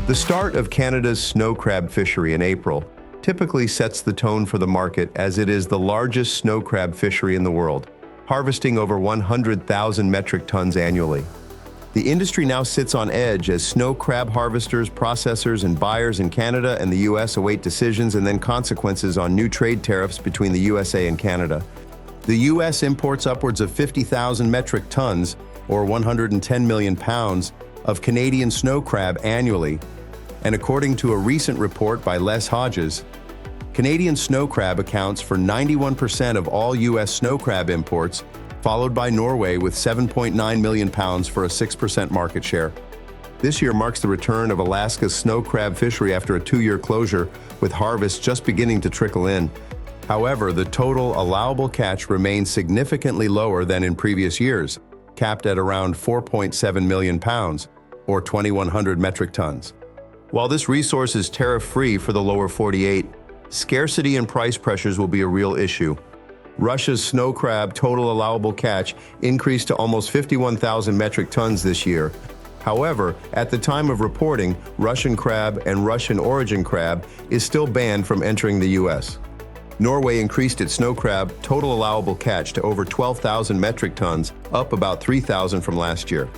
The start of Canada's snow crab fishery in April typically sets the tone for the market, as it is the largest snow crab fishery in the world, harvesting over 100,000 metric tons annually. The industry now sits on edge as snow crab harvesters, processors, and buyers in Canada and the U.S. await decisions and then consequences on new trade tariffs between the USA and Canada. The U.S. imports upwards of 50,000 metric tons, or 110 million pounds, of Canadian snow crab annually, and according to a recent report by Les Hodges, Canadian snow crab accounts for 91% of all U.S. snow crab imports, followed by Norway with 7.9 million pounds for a 6% market share. This year marks the return of Alaska's snow crab fishery after a 2-year closure, with harvests just beginning to trickle in. However, the total allowable catch remains significantly lower than in previous years, capped at around 4.7 million pounds, or 2,100 metric tons. While this resource is tariff-free for the lower 48, scarcity and price pressures will be a real issue. Russia's snow crab total allowable catch increased to almost 51,000 metric tons this year. However, at the time of reporting, Russian crab and Russian origin crab is still banned from entering the U.S. Norway increased its snow crab total allowable catch to over 12,000 metric tons, up about 3,000 from last year.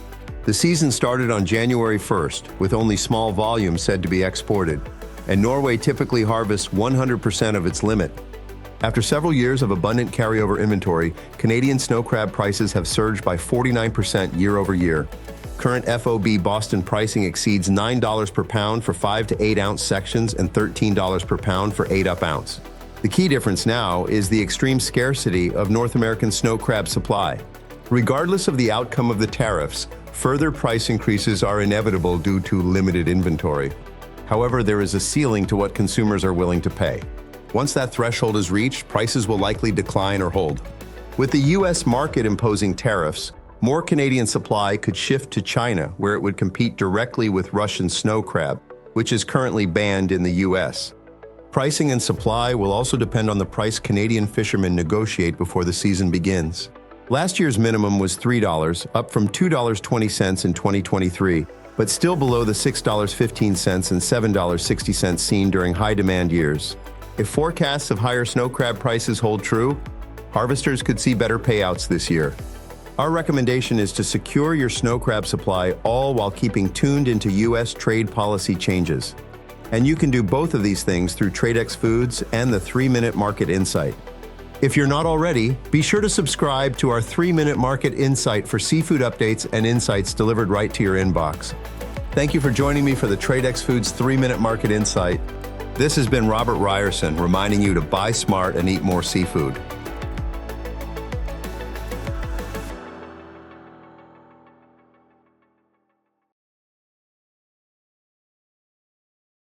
The season started on January 1st, with only small volumes said to be exported, and Norway typically harvests 100% of its limit. After several years of abundant carryover inventory, Canadian snow crab prices have surged by 49% year over year. Current FOB Boston pricing exceeds $9 per pound for 5 to 8 ounce sections and $13 per pound for 8 up ounce. The key difference now is the extreme scarcity of North American snow crab supply. Regardless of the outcome of the tariffs, further price increases are inevitable due to limited inventory. However, there is a ceiling to what consumers are willing to pay. Once that threshold is reached, prices will likely decline or hold. With the U.S. market imposing tariffs, more Canadian supply could shift to China, where it would compete directly with Russian snow crab, which is currently banned in the U.S. Pricing and supply will also depend on the price Canadian fishermen negotiate before the season begins. Last year's minimum was $3, up from $2.20 in 2023, but still below the $6.15 and $7.60 seen during high-demand years. If forecasts of higher snow crab prices hold true, harvesters could see better payouts this year. Our recommendation is to secure your snow crab supply, all while keeping tuned into U.S. trade policy changes. And you can do both of these things through Tradex Foods and the 3-Minute Market Insight. If you're not already, be sure to subscribe to our 3-Minute Market Insight for seafood updates and insights delivered right to your inbox. Thank you for joining me for the Tradex Foods 3-Minute Market Insight. This has been Robert Ryerson reminding you to buy smart and eat more seafood.